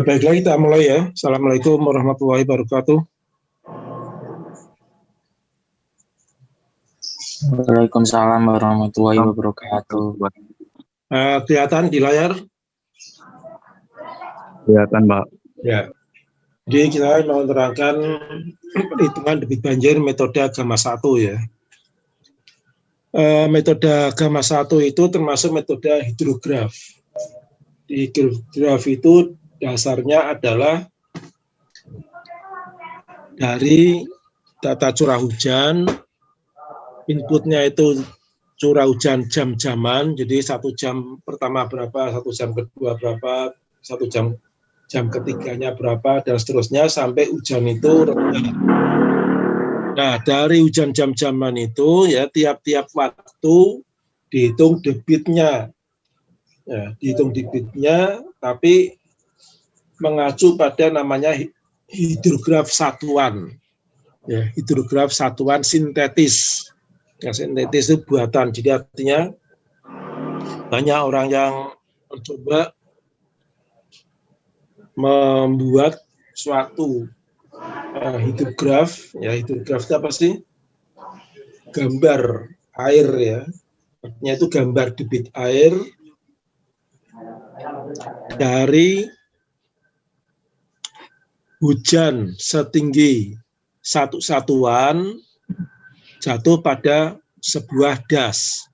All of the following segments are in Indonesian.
Baiklah, kita mulai ya. Assalamualaikum warahmatullahi wabarakatuh. Waalaikumsalam warahmatullahi wabarakatuh. Kelihatan di layar? Kelihatan, Pak. Ya. Jadi kita mau menerangkan perhitungan debit banjir metode Gamma 1 ya. Metode Gamma 1 itu termasuk metode hidrograf. Di hidrograf itu dasarnya adalah dari data curah hujan, inputnya itu curah hujan jam-jaman, jadi 1 jam pertama berapa, 1 jam kedua berapa, 1 jam ketiganya berapa, dan seterusnya sampai hujan itu reda. Nah, dari hujan jam-jaman itu ya tiap-tiap waktu dihitung debitnya, ya, dihitung debitnya, tapi mengacu pada namanya hidrograf satuan, ya, hidrograf satuan sintetis. Ya, sintetis itu buatan, jadi artinya banyak orang yang mencoba membuat suatu hidrograf, ya hidrograf itu apa sih? Gambar air ya, artinya itu gambar debit air dari hujan setinggi 1 satuan jatuh pada sebuah das.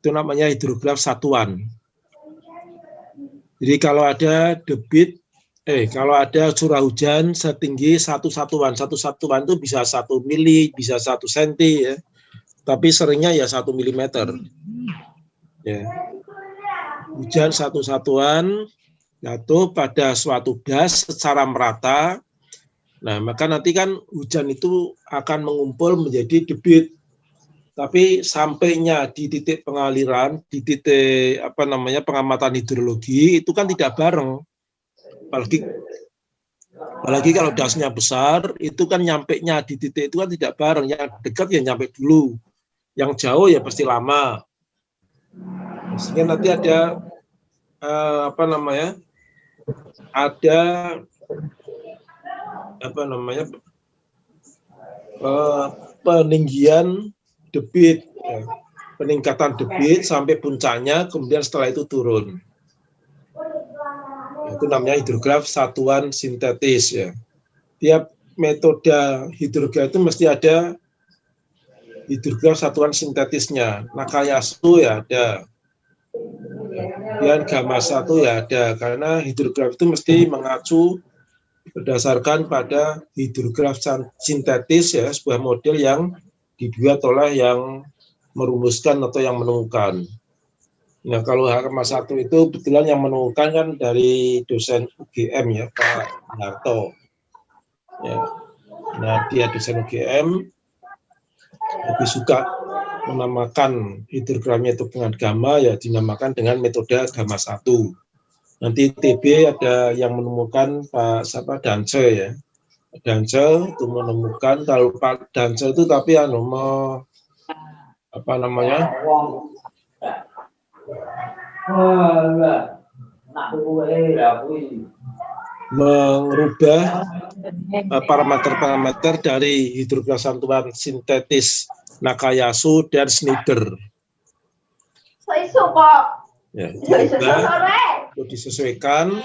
Itu namanya hidrograf satuan. Jadi kalau ada kalau ada curah hujan setinggi 1 satuan, 1 satuan itu bisa 1 mili, bisa 1 senti ya. Tapi seringnya ya 1 milimeter. Ya. Hujan 1 satuan jatuh pada suatu das secara merata. Nah, maka nanti kan hujan itu akan mengumpul menjadi debit. Tapi sampainya di titik pengaliran, di titik pengamatan hidrologi itu kan tidak bareng. Apalagi kalau dasnya besar, itu kan nyampenya di titik itu kan tidak bareng. Yang dekat ya nyampe dulu, yang jauh ya pasti lama. Sehingga nanti ada peninggian debit, ya, peningkatan debit sampai puncaknya, kemudian setelah itu turun. Itu namanya hidrograf satuan sintetis ya. Tiap metode hidrograf itu mesti ada hidrograf satuan sintetisnya. Nakayasu ya ada. Kemudian Gamma 1 ya ada, karena hidrograf itu mesti mengacu berdasarkan pada hidrograf sintetis ya, sebuah model yang dibuat oleh yang merumuskan atau yang menemukan. Nah, kalau Gamma 1 itu kebetulan yang menemukan kan dari dosen UGM ya, Pak Narto. Ya. Nah, dia dosen UGM lebih suka menamakan hidrografnya itu dengan gamma, ya dinamakan dengan metode Gamma 1. Nanti TB ada yang menemukan Pak Dance ya. Dance itu menemukan, kalau Pak Dance itu tapi mengubah parameter-parameter dari hidrograf satuan sintetis Nakayasu dan Schneider. Ya, itu disesuaikan,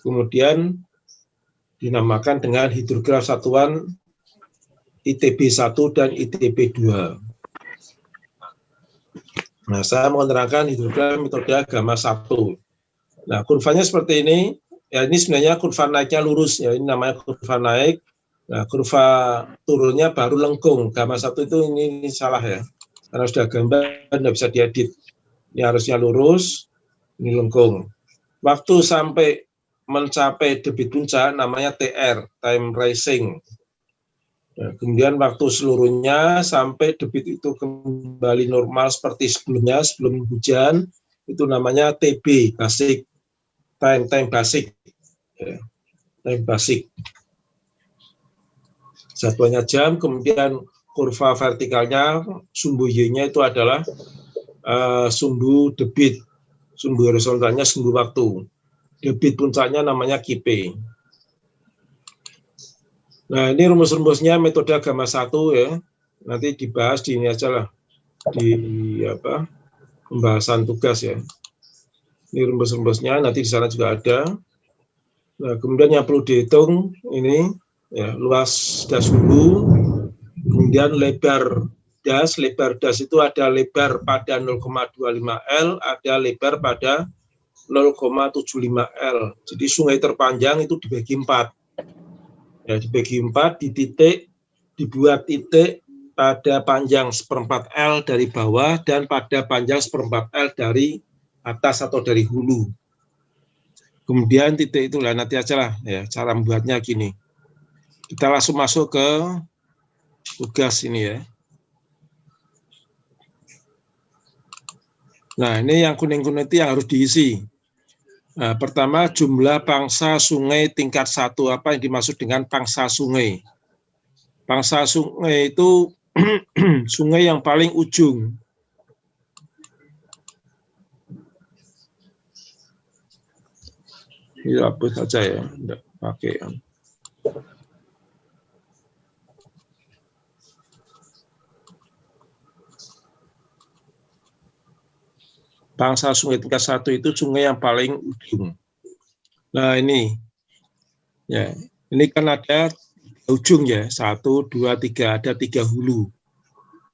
kemudian dinamakan dengan hidrograf satuan ITB1 dan ITB2. Nah, saya mau menerangkan hidrograf metode Gamma 1. Nah, kurvanya seperti ini. Ya ini sebenarnya kurva naiknya lurus ya, ini namanya kurva naik. Nah, kurva turunnya baru lengkung. Gamma 1 itu ini salah ya. Karena sudah gambar tidak bisa diedit. Ini harusnya lurus, ini lengkung. Waktu sampai mencapai debit puncak namanya TR, time rising. Nah, kemudian waktu seluruhnya sampai debit itu kembali normal seperti sebelumnya, sebelum hujan, itu namanya TB, basic, time basic. Ya, time basic. Satuannya jam, kemudian kurva vertikalnya, sumbu Y-nya itu adalah sumbu debit, sumbu horizontalnya sumbu waktu. Debit puncaknya namanya KP. Nah, ini rumus-rumusnya metode gamma 1 ya. Nanti dibahas di ini aja lah, di pembahasan tugas ya. Ini rumus-rumusnya, nanti di sana juga ada. Nah, kemudian yang perlu dihitung ini ya, luas das hulu, kemudian lebar das itu ada lebar pada 0,25 L, ada lebar pada 0,75 L. Jadi sungai terpanjang itu dibagi 4. Ya, dibagi 4, di titik, dibuat titik pada panjang 1/4 L dari bawah dan pada panjang 1/4 L dari atas atau dari hulu. Kemudian titik itulah nanti aja lah ya, cara membuatnya gini. Kita langsung masuk ke tugas ini ya. Nah, ini yang kuning-kuning itu yang harus diisi. Nah, pertama jumlah pangsa sungai tingkat 1. Apa yang dimaksud dengan pangsa sungai? Pangsa sungai itu sungai yang paling ujung. Ini hapus saja ya, tidak pakai. Pangsa sungai tingkat 1 itu sungai yang paling ujung. Nah ini, ya, ini kan ada ujung ya, 1, 2, 3, ada 3 hulu.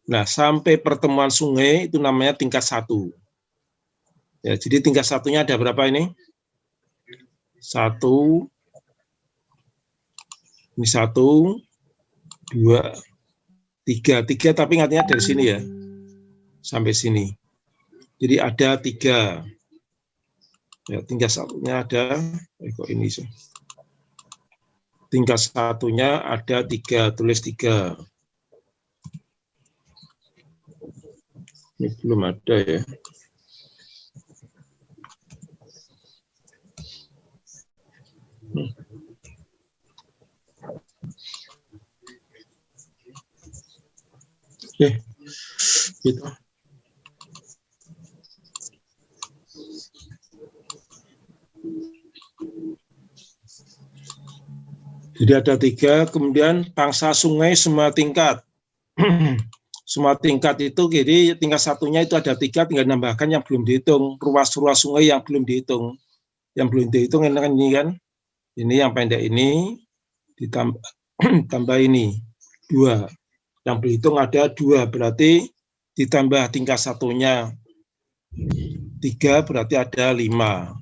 Nah sampai pertemuan sungai itu namanya tingkat 1. Ya, jadi tingkat 1-nya ada berapa ini? 1, ini 1, 2, 3, tapi ingatnya dari sini ya, sampai sini. Jadi ada 3. Ya, tingkat 1-nya ada, kok ini sih. Tingkat 1-nya ada 3, tulis 3. Ini belum ada ya. Oke, gitu. Jadi ada 3, kemudian pangsa sungai semua tingkat. Semua tingkat itu, jadi tingkat 1-nya itu ada 3, tinggal nambahkan yang belum dihitung, ruas-ruas sungai yang belum dihitung. Yang belum dihitung ini kan, ini yang pendek ini, ditambah tambah ini, 2. Yang berhitung ada 2, berarti ditambah tingkat 1-nya 3, berarti ada 5.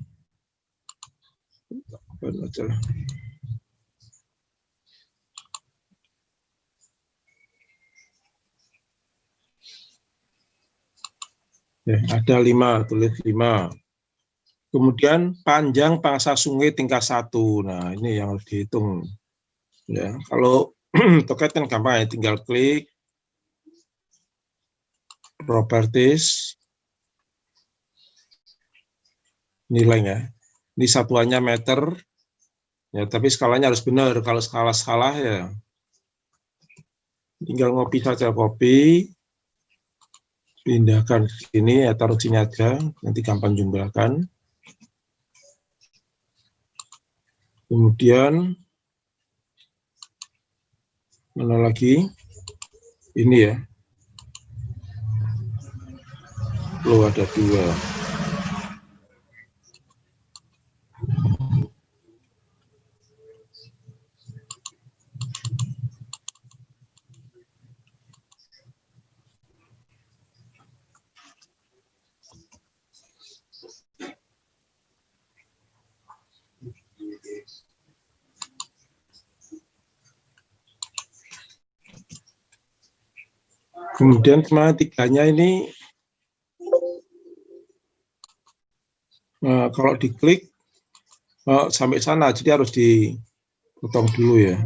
Ya, ada 5, tulis 5. Kemudian panjang pangsa sungai tingkat 1. Nah, ini yang harus dihitung. Ya, kalau toket kan gampang ya, tinggal klik properties, nilainya. Ini satuannya meter. Ya, tapi skalanya harus benar. Kalau skala salah ya tinggal ngopi saja, copy, pindahkan ke sini, ya taruh sini aja, nanti gampang jumlahkan. Kemudian mana lagi? Ini ya. Lo ada 2. Kemudian kemana tiganya ini, kalau diklik sampai sana, jadi harus dipotong dulu ya.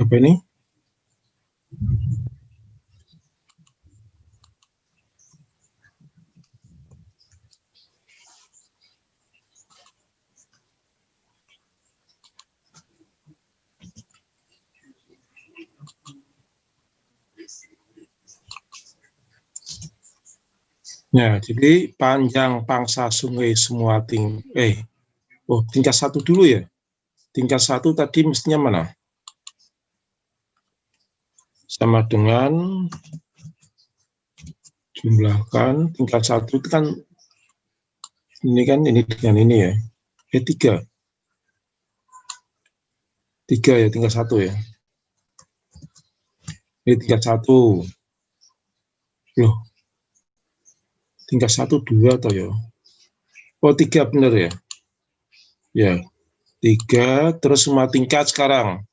Apa ini? Ya, jadi panjang pangsa sungai semua tingkat 1 dulu ya. Tingkat 1 tadi mestinya mana? Sama dengan jumlahkan tingkat 1 itu kan ini dengan ini ya. 3 ya, tingkat 1 ya. Ini tingkat 1. Loh. Tingkat 1 2 atau ya? Oh, 3 benar ya. Ya. 3 terus semua tingkat sekarang.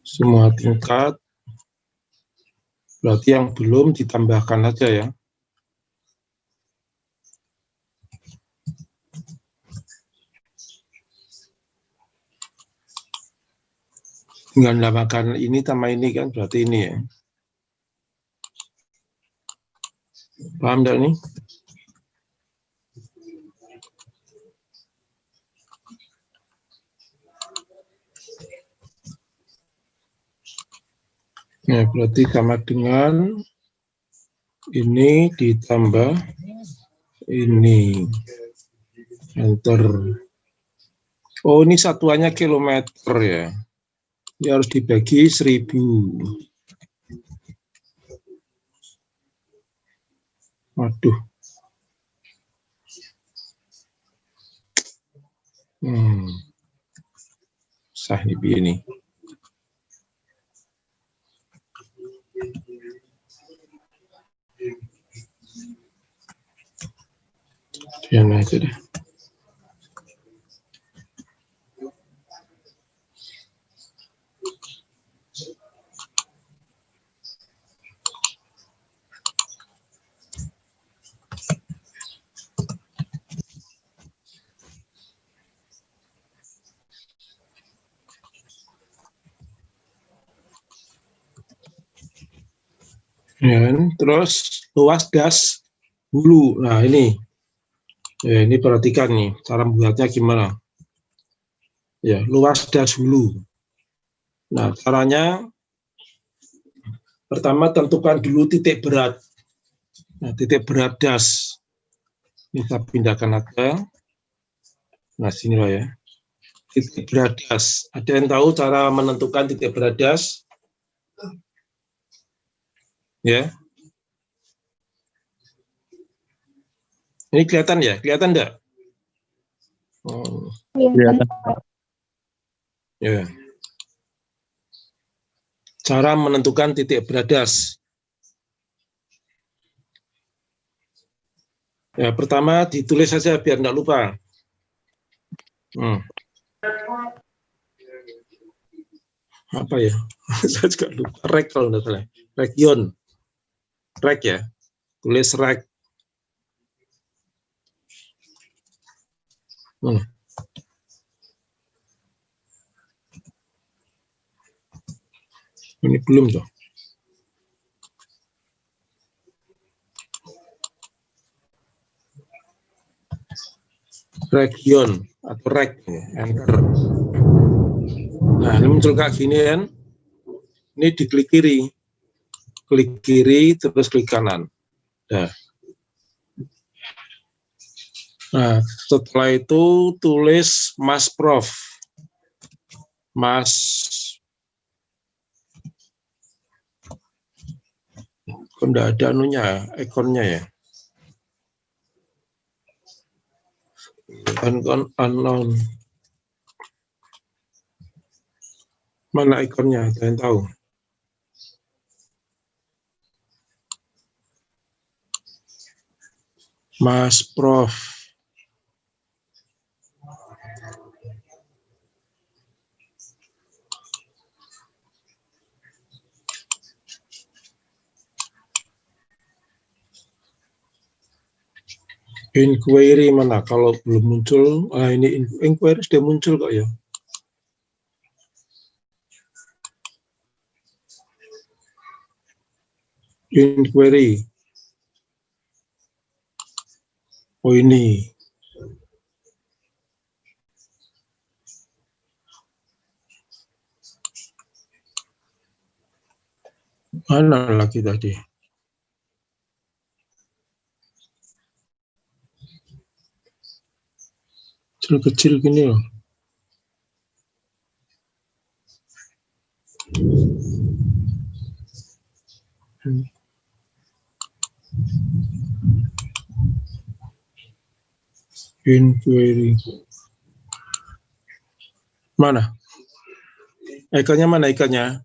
Semua tingkat berarti yang belum ditambahkan aja ya. Tinggal namakan ini sama ini kan, berarti ini ya. Paham enggak nih? Ya, berarti sama dengan ini ditambah ini. Enter. Oh, ini satuannya kilometer ya. Ini harus dibagi 1000. Waduh. Sah ini. Diam aja deh. Dan terus luas das hulu. Nah ini, ya, ini perhatikan nih cara membuatnya gimana. Ya, luas das hulu. Nah caranya pertama tentukan dulu titik berat. Nah, titik berat das kita pindahkan aja. Nah sini lah ya. Titik berat das. Ada yang tahu cara menentukan titik berat das? Ya. Ini kelihatan ya? Kelihatan enggak? Oh. Kelihatan. Ya. Cara menentukan titik berat das. Ya, pertama ditulis saja biar enggak lupa. Apa ya? Saya juga lupa. Rek kalau enggak salah. Region. Rek ya. Tulis rek. Ini belum toh. Region atau rek. Enter. Nah, ini muncul kayak gini kan. Ini diklik kiri. Klik kiri, terus klik kanan. Nah, setelah itu tulis Mas Prof. Mas Kok enggak ada anunya, ikonnya ya? Unknown. Mana ikonnya? Kalian tahu? Mas Prof. Inquiry mana? Kalau belum muncul, ini inquiry sudah muncul kok ya. Inquiry. Oh ini. Mana lagi tadi? Kecil-kecil gini loh. Inquiry. Mana? Ikonnya mana ikonnya?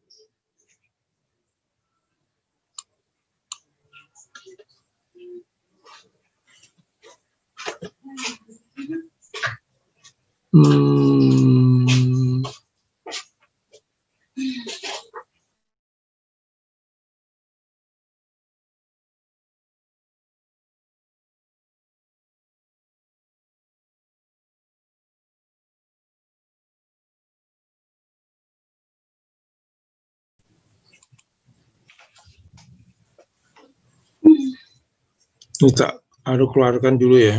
Ini tak harus keluarkan dulu ya.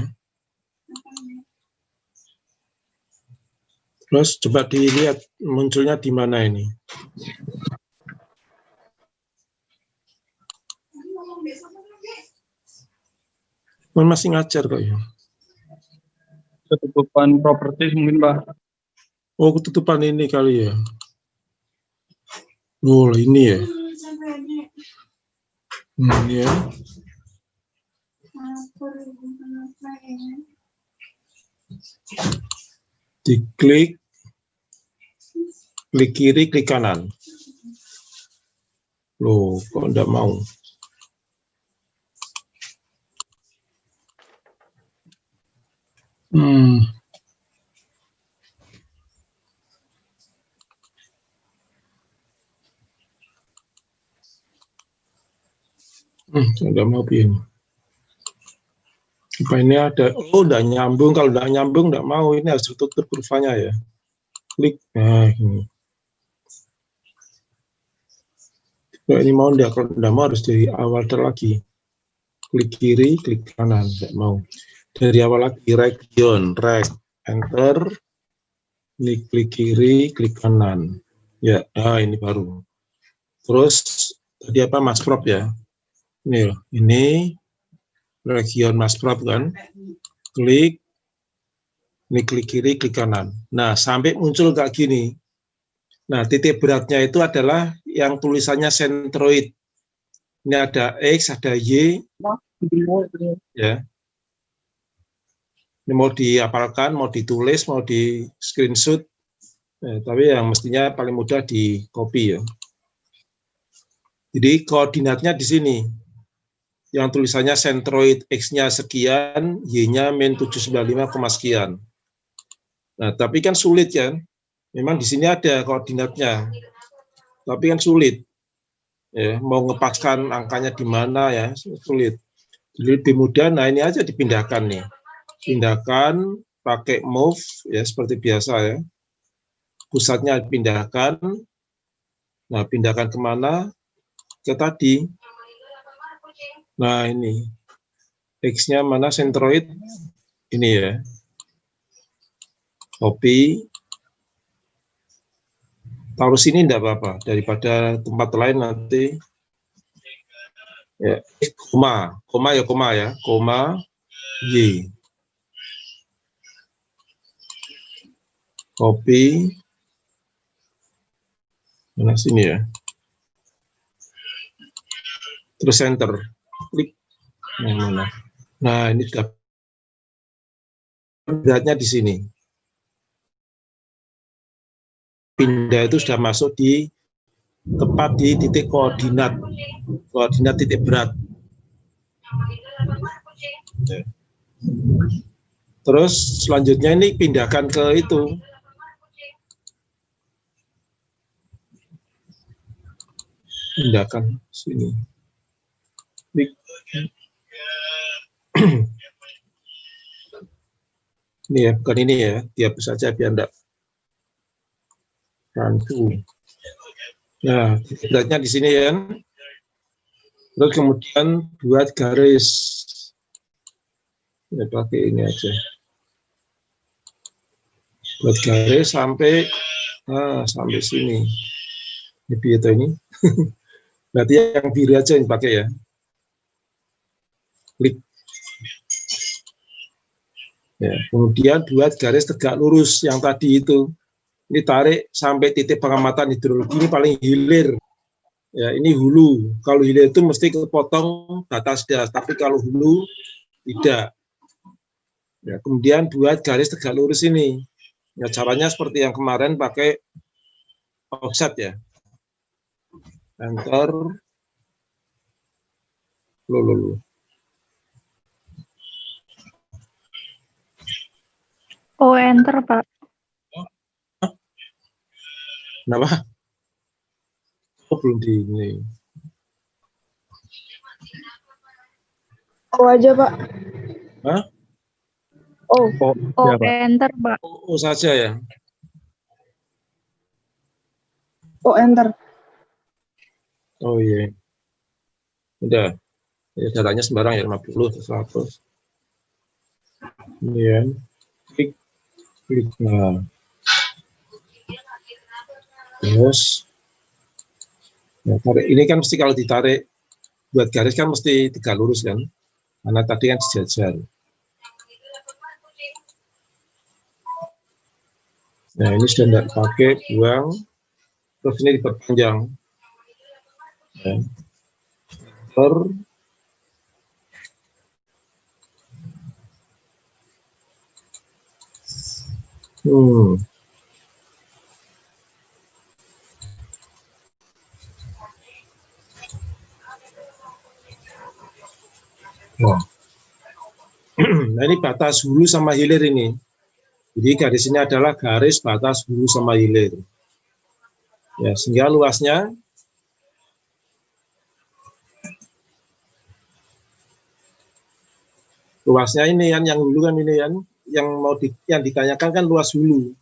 Terus coba dilihat munculnya di mana ini. Masih ngajar kok ya. Ketutupan properti mungkin Pak. Oh, ketutupan ini kali ya. Oh, ini ya. Ya. Diklik, klik kiri, klik kanan. Loh, kok enggak mau? Enggak mau begini. Apa ini ada? Oh, udah nyambung. Kalau udah nyambung, enggak mau. Ini harus tutup kurvanya ya. Klik. Nah, ini. Kalau ini mau enggak? Kalau enggak mau harus dari awal lagi. Klik kiri, klik kanan. Enggak mau. Dari awal lagi. Region, reg, enter. Ini klik kiri, klik kanan. Ya, ini baru. Terus tadi apa Mas Prof ya? Ini region Mas Prof kan? Klik, ini klik kiri, klik kanan. Nah, sampai muncul kayak gini. Nah, titik beratnya itu adalah yang tulisannya centroid. Ini ada X, ada Y, ya. Ini mau dihafalkan, mau ditulis, mau di screenshot. Tapi yang mestinya paling mudah di copy ya. Jadi koordinatnya di sini. Yang tulisannya centroid X-nya sekian, Y-nya min 795, sekian. Nah, tapi kan sulit kan? Memang di sini ada koordinatnya. Tapi kan sulit. Ya, mau ngepaskan angkanya di mana ya, sulit. Jadi lebih mudah, nah ini aja dipindahkan nih. Pindahkan pakai move ya seperti biasa ya. Pusatnya pindahkan. Nah, pindahkan kemana? Ke tadi. Nah, ini. X-nya mana centroid? Ini ya. Copy. Taruh sini enggak apa-apa. Daripada tempat lain nanti. Ya, koma ya, koma, Y. Copy. Mana sini ya. terus enter, klik. Yang mana? Nah, ini sudah beratnya di sini. Pindah itu sudah masuk di tepat di titik koordinat titik berat. Terus selanjutnya ini pindahkan ke itu. Pindahkan sini. Ini ya, bukan ini ya, dihapus saja biar enggak rancu. Nah, beratnya di sini ya. Terus kemudian buat garis. Ya, pakai ini aja. Buat garis sampai sampai sini. Ini. Berarti yang biru aja yang pakai ya. Klik. Ya, kemudian buat garis tegak lurus yang tadi itu. Ini tarik sampai titik pengamatan hidrologi, ini paling hilir. Ya, ini hulu. Kalau hilir itu mesti kepotong batas das, tapi kalau hulu tidak. Ya, kemudian buat garis tegak lurus ini. Ya, caranya seperti yang kemarin pakai offset ya. Enter. Loh. Oh, enter, Pak. Kenapa? Oh, belum di ini. Oh aja, Pak. Hah? Oh, Oh, ya, Pak. enter, Pak. Oh saja ya. oh enter. Oh iya. Udah. Ya, datanya sembarang ya 50 100. Kemudian klik. Nah. Terus ya, tarik. Ini kan mesti kalau ditarik buat garis kan mesti tegak lurus kan, karena tadi kan sejajar. Nah, ini sudah tidak pakai, buang. Terus ini diperpanjang. Ya. Nah, ini batas hulu sama hilir ini. Jadi garis ini adalah garis batas hulu sama hilir. Ya, sehingga luasnya ini kan yang hulu kan ini kan yang yang ditanyakan kan luas hulu.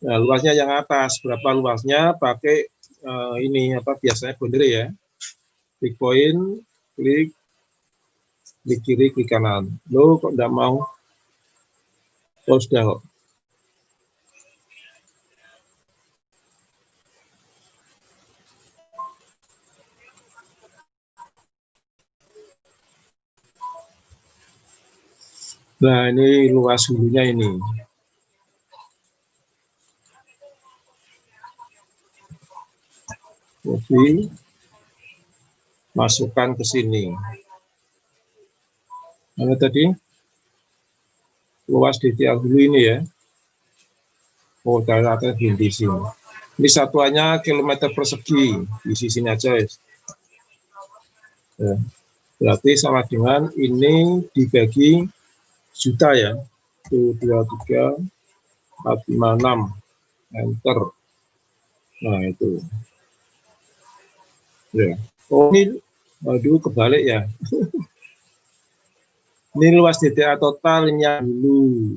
Nah, luasnya yang atas berapa luasnya pakai ini apa biasanya boundary ya. Klik point, klik kiri, klik kanan. Lo kok enggak mau? Oh, sudah kok. Nah, ini luas hulunya ini. Jadi, masukkan ke sini. Mana tadi? Luas DTA hulu ini ya. Oh, ternyata di sini. Ini satuannya kilometer persegi. Di sini aja ya. Berarti sama dengan ini dibagi juta ya. 1, 2, 3, 4, 5, 6. Enter. Nah, itu. Ya. Oh, ini aduh kebalik ya. Ini luas DTA totalnya dulu.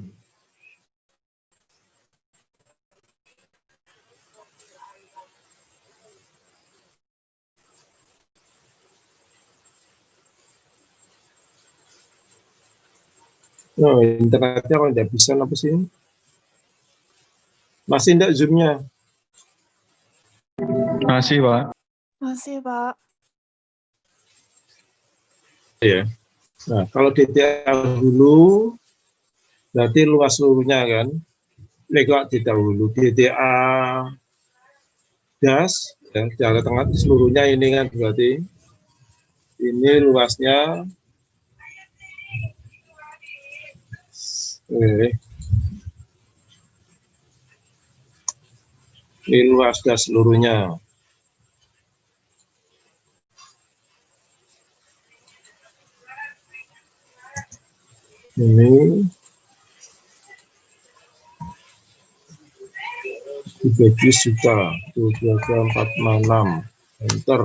Oh, internetnya kalau tidak bisa apa sih? Masih tidak zoom-nya? Masih, Pak. Masih, Pak. Ya. Nah, kalau DTA dulu berarti luas seluruhnya kan. Kalau DTA dulu, DTA das ya, di area tengah seluruhnya ini kan berarti Ini luasnya ini luas gas seluruhnya. Ini dibagi juta 2,456 enter.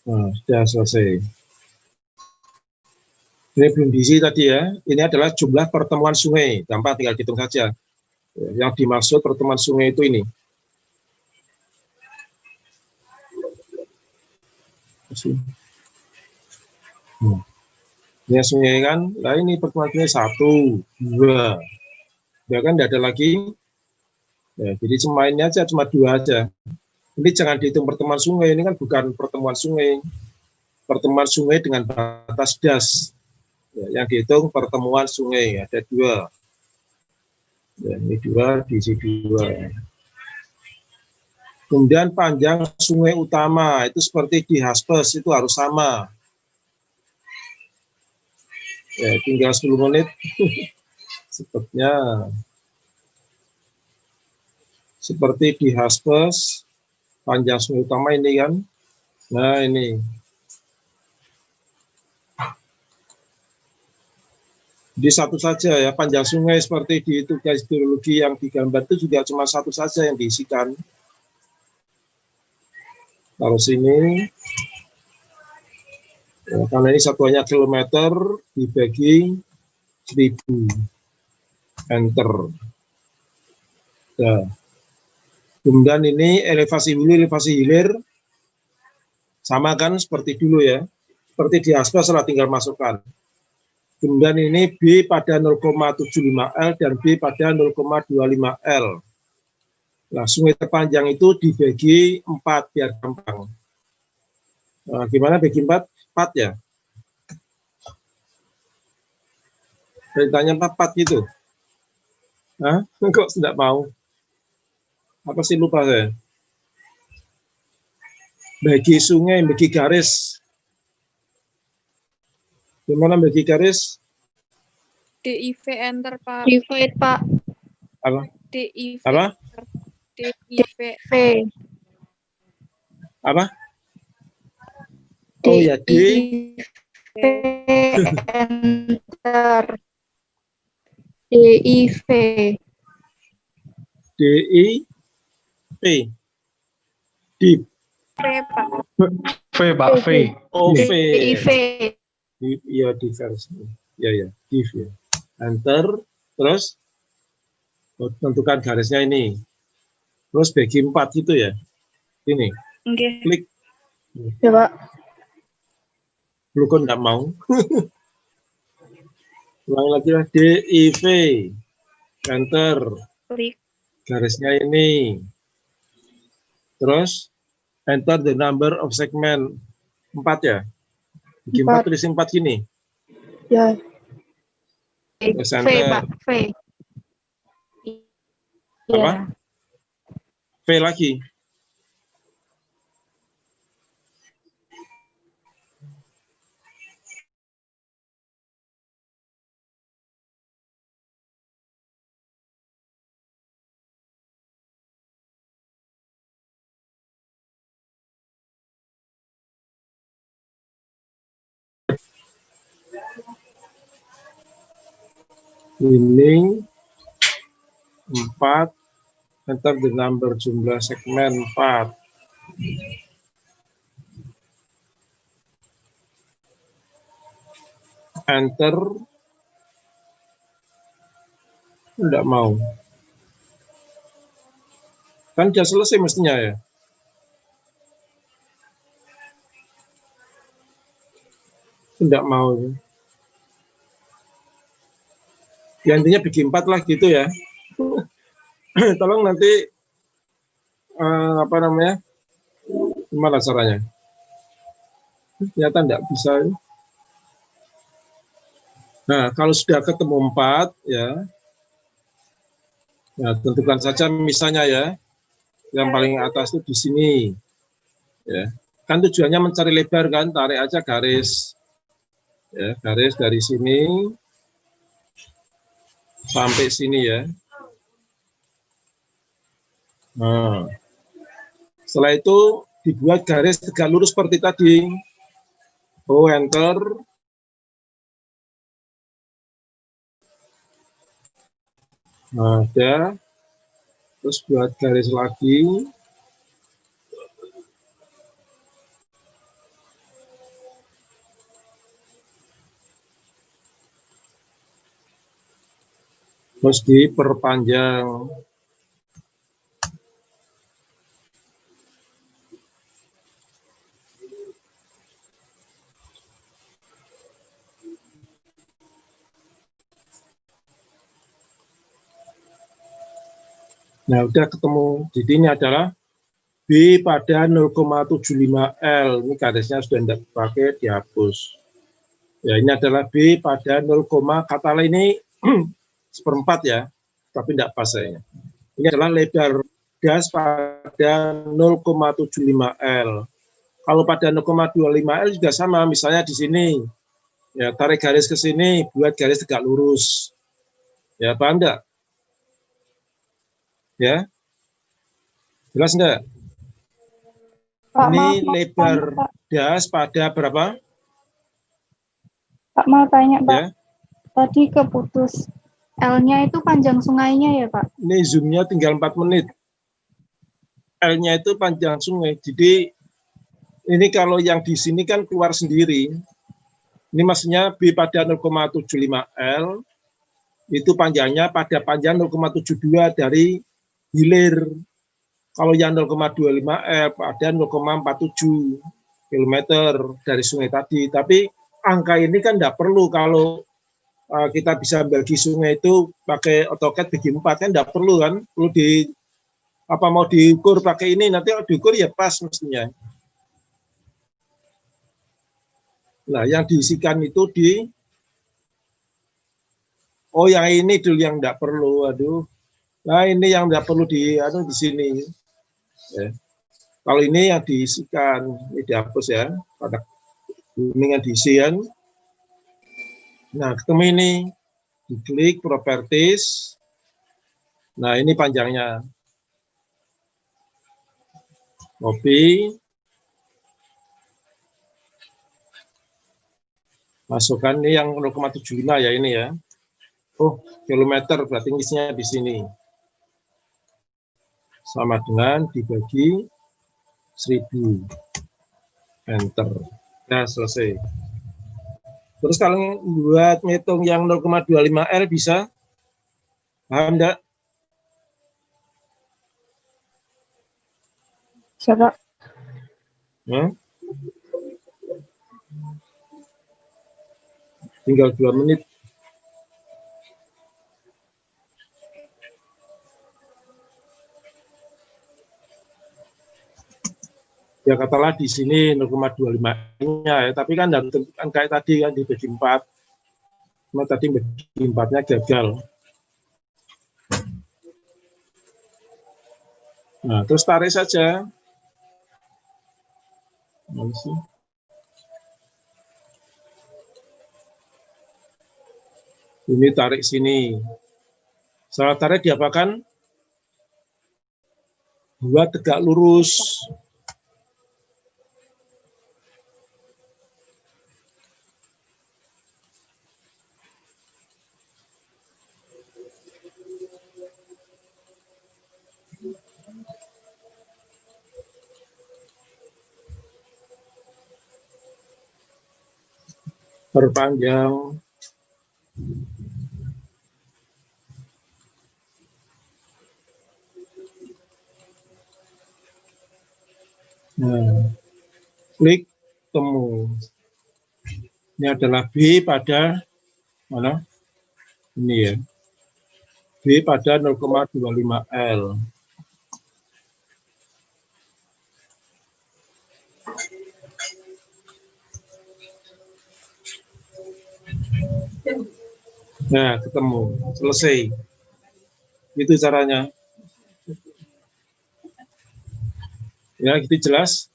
Nah, sudah selesai. Ini belum diisi tadi ya. Ini adalah jumlah pertemuan sungai. Gampang, tinggal hitung saja. Yang dimaksud pertemuan sungai itu ini. Ini sungai kan. Nah ini pertemuan sungai 1, 2. Ya kan tidak ada lagi. Ya, jadi cuma ini aja, cuma 2 aja. Ini jangan dihitung pertemuan sungai. Ini kan bukan pertemuan sungai. Pertemuan sungai dengan batas das. Ya, yang dihitung pertemuan sungai ada 2. Ya, ini 2, diisi 2. Kemudian panjang sungai utama itu seperti di Haspes itu harus sama. Ya, tinggal 10 menit. Sepertinya seperti di Haspes panjang sungai utama ini kan. Nah ini. Di satu saja ya, panjang sungai seperti di tugas hidrologi yang digambar itu juga cuma 1 saja yang diisikan. Taruh sini. Ya, karena ini satuannya kilometer dibagi 1000. Enter. Ya. Kemudian ini elevasi hulu, elevasi hilir. Sama kan seperti dulu ya. Seperti di Haspes setelah tinggal masukkan. Kemudian ini B pada 0,75 L dan B pada 0,25 L. Nah, sungai terpanjang itu dibagi 4 biar gampang. Nah, gimana bagi 4? 4 ya? Perintahnya 4 gitu. Hah? Kok tidak mau? Apa sih lupa saya? Bagi sungai, bagi garis. Gimana bagi garis? DIV enter, Pak. Divide, Pak. Apa? DIV. Apa? DIV. Apa? Oh ya, D. Enter. DIV. DIP. Deep. Pak. V, Pak, V. Oh, V. DIV. Iya, diverse. Ya, ya, div ya. Enter, terus tentukan garisnya ini. Terus bagi 4 gitu ya. Ini. Oke. Klik. Ya, Pak. Lu kok enggak mau? Ulang lagi lah. DIV. Enter. Klik. Garisnya ini. Terus enter the number of segment. 4 ya. Bagi 4 tulis 4 gini. Ya. Terus V, enter. Pak. V. Apa? Iya. V lagi. Ini 4, enter the number, jumlah segmen 4. Enter. Enggak mau. Kan sudah selesai mestinya ya. Enggak mau. Ya intinya bikin 4 lah gitu ya. Tolong nanti apa namanya? Gimana caranya? Ternyata enggak bisa. Nah, kalau sudah ketemu 4 ya. Nah, tentukan saja misalnya ya. Yang paling atas itu di sini. Ya. Kan tujuannya mencari lebar kan, tarik aja garis. Ya, garis dari sini sampai sini ya. Nah, setelah itu dibuat garis tegak lurus seperti tadi. Oh, enter. Nah, ada. Terus buat garis lagi. Terus diperpanjang. Nah, udah ketemu. Jadi ini adalah B pada 0,75 L. Ini garisnya sudah tidak dipakai, dihapus. Ya, ini adalah B pada 0, kata ini seperempat ya, tapi tidak pas saya. Ini adalah lebar gas pada 0,75 L. Kalau pada 0,25 L juga sama, misalnya di sini. Ya, tarik garis ke sini, buat garis tegak lurus. Ya, paham enggak? Ya. Jelas enggak? Pak, Ini maaf, lebar tanya, Pak. gas pada berapa? Pak, mau tanya, Pak. Ya. Tadi keputus. L-nya itu panjang sungainya ya, Pak? Ini zoomnya tinggal 4 menit. L-nya itu panjang sungai. Jadi ini kalau yang di sini kan keluar sendiri. Ini maksudnya B pada 0,75 L itu panjangnya pada panjang 0,72 dari hilir. Kalau yang 0,25 L pada 0,47 km dari sungai tadi. Tapi angka ini kan tidak perlu kalau kita bisa bagi sungai itu pakai AutoCAD bagi 4 kan tidak perlu kan, perlu di apa mau diukur pakai ini, nanti kalau diukur ya pas mestinya. Nah, yang diisikan itu di oh yang ini dulu yang tidak perlu, aduh. Nah, ini yang tidak perlu di sini. Ya. Kalau ini yang diisikan, ini dihapus ya, pada kuningan diisi kan. Nah, ketemu ini, diklik properties. Nah, ini panjangnya. Copy. Masukkan ini yang 0,75 ya ini ya. Oh, kilometer berarti isinya di sini. Sama dengan dibagi 1000. Enter. Nah, selesai. Terus kalau buat ngitung yang 0,25 L bisa? Paham enggak? Siapa? Tinggal 2 menit. Ya katalah di sini 0,25-nya ya, tapi kan kan kayak tadi kan dibagi 4. Cuma tadi bagi 4-nya gagal. Nah, terus tarik saja. Ini tarik sini. Salah tarik diapakan? Buat tegak lurus. Perpanjang. Nah, klik temu. Ini adalah B pada mana? Ini ya. B pada 0,25 L. Nah, ketemu. Selesai. Itu caranya. Ya, gitu jelas.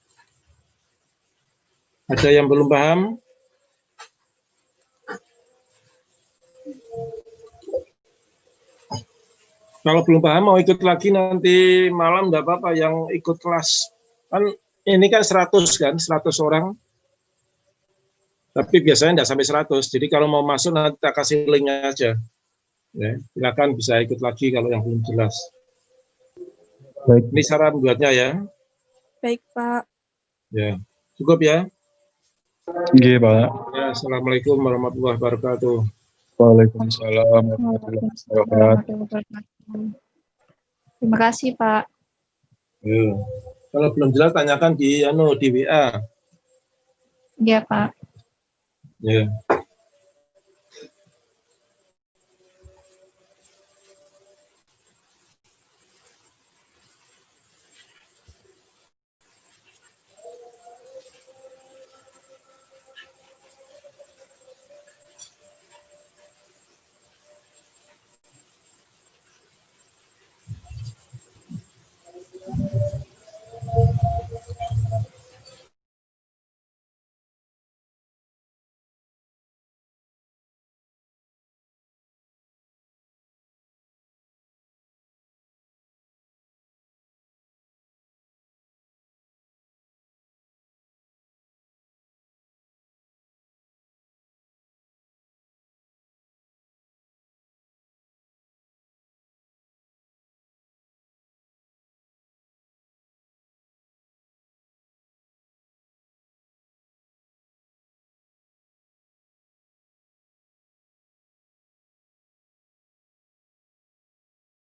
Ada yang belum paham? Kalau belum paham mau ikut lagi nanti malam enggak apa-apa, yang ikut kelas. Kan ini kan 100 orang. Tapi biasanya enggak sampai 100. Jadi kalau mau masuk nanti kita kasih linknya aja. Ya, silakan bisa ikut lagi kalau yang belum jelas. Baik. Ini saran buatnya ya. Baik, Pak. Ya, cukup ya. Nggih, Pak. Ya, assalamualaikum warahmatullahi wabarakatuh. Waalaikumsalam warahmatullahi Waalaikumsalam wabarakatuh. warahmatullahi wabarakatuh. Terima kasih, Pak. Ya. Kalau belum jelas tanyakan di WA. Iya, Pak. Ya.